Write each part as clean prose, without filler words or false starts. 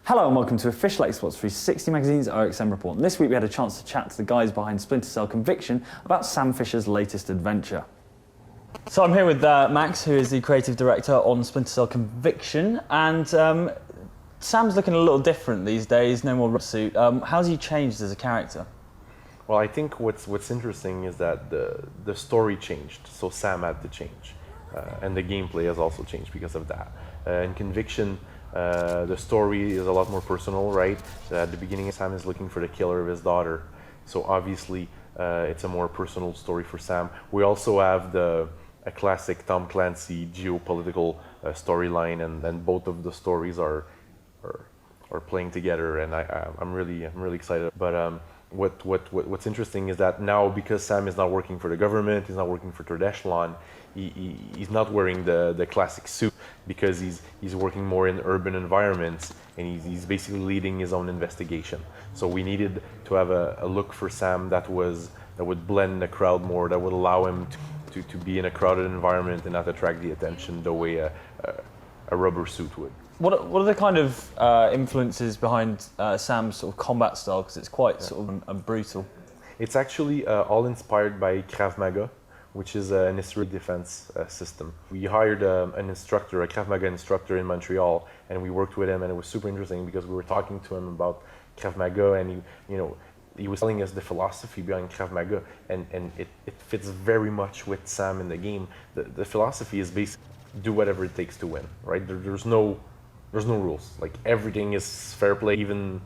Hello and welcome to official Xbox 360 Magazine's OXM report. And this week we had a chance to chat to the guys behind Splinter Cell Conviction about Sam Fisher's latest adventure. So I'm here with Max, who is the creative director on Splinter Cell Conviction, and Sam's looking a little different these days, no more suit. How's he changed as a character? Well, I think what's interesting is that the story changed, so Sam had to change. And the gameplay has also changed because of that. In Conviction, the story is a lot more personal, right? At the beginning, Sam is looking for the killer of his daughter. So obviously, it's a more personal story for Sam. We also have a classic Tom Clancy geopolitical storyline, and then both of the stories are playing together, and I'm really excited. But what's interesting is that now, because Sam is not working for the government, he's not working for third echelon, he's not wearing the classic suit, because he's working more in urban environments, and he's basically leading his own investigation. So we needed to have a look for Sam that would blend the crowd more, that would allow him to be in a crowded environment and not attract the attention the way a rubber suit would. What are the kind of influences behind Sam's sort of combat style? Because it's quite sort of brutal. It's actually all inspired by Krav Maga, which is an Israeli defense system. We hired an instructor, a Krav Maga instructor in Montreal, and we worked with him, and it was super interesting because we were talking to him about Krav Maga, and he was telling us the philosophy behind Krav Maga, and it fits very much with Sam in the game. The philosophy is basically do whatever it takes to win, right? There's no rules. Like, everything is fair play, even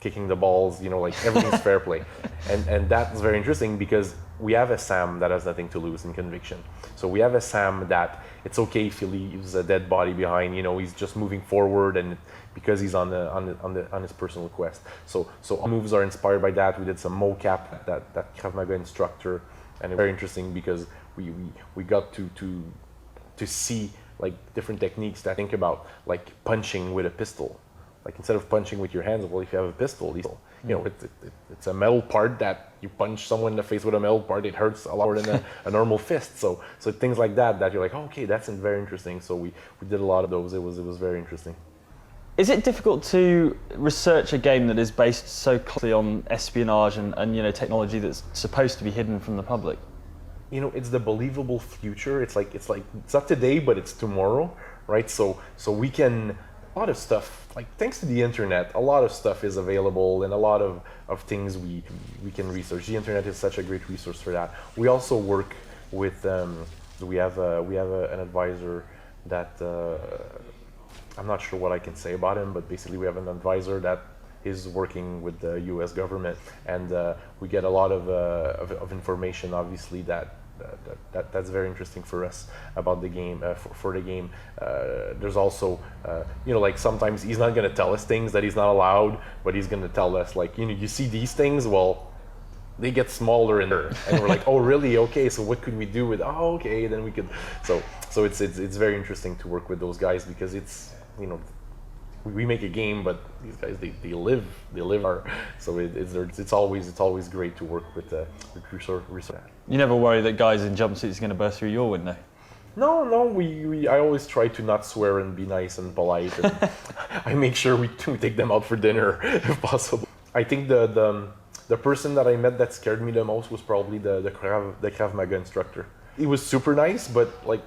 kicking the balls, like everything's fair play. And that's very interesting because we have a Sam that has nothing to lose in Conviction. So we have a Sam that it's okay if he leaves a dead body behind, he's just moving forward, and because he's on his personal quest. So our moves are inspired by that. We did some mocap, that Krav Maga instructor, and it's very interesting because we got to see like different techniques that think about, like punching with a pistol. Like, instead of punching with your hands, well, if you have a pistol, it's a metal part that you punch someone in the face with a metal part, it hurts a lot more than a normal fist. So things like that you're like, oh, okay, that's very interesting. So we did a lot of those. It was very interesting. Is it difficult to research a game that is based so closely on espionage and technology that's supposed to be hidden from the public? It's the believable future. It's not today, but it's tomorrow, right? So we can, a lot of stuff, like, thanks to the internet, a lot of stuff is available, and a lot of things we can research. The internet is such a great resource for that. We also work with, we have an advisor that, I'm not sure what I can say about him, but basically we have an advisor that is working with the US government, and we get a lot of information, obviously, that's very interesting for us about the game, for the game. There's also, like, sometimes he's not going to tell us things that he's not allowed, but he's going to tell us, like, you see these things, well, they get smaller and we're like, oh, really? Okay, so what could we do with, oh, okay, then we could, so it's very interesting to work with those guys, because it's, we make a game, but these guys, they live our, so it's always great to work with research. You never worry that guys in jumpsuits are going to burst through your window? No, I always try to not swear and be nice and polite, and I make sure we take them out for dinner if possible. I think the person that I met that scared me the most was probably the Krav Maga instructor. He was super nice, but, like,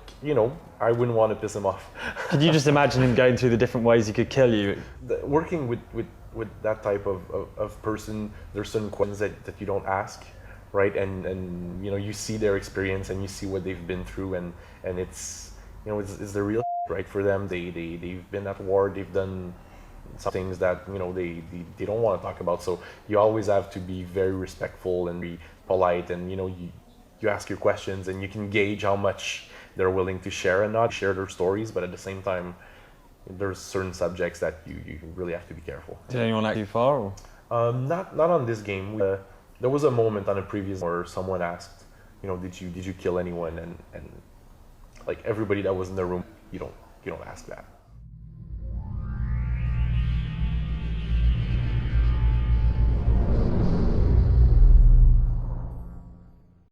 I wouldn't want to piss him off. Could you just imagine him going through the different ways he could kill you? Working with that type of person, there's certain questions that you don't ask, right? And you see their experience, and you see what they've been through, and it's it's the real right for them. They've been at war, they've done some things that they don't want to talk about. So you always have to be very respectful and be polite, and you ask your questions, and you can gauge how much they're willing to share and not share their stories, but at the same time, there's certain subjects that you really have to be careful. Did anyone act too far? Or? Not on this game. There was a moment on a previous where someone asked, did you kill anyone? And like, everybody that was in the room, you don't ask that.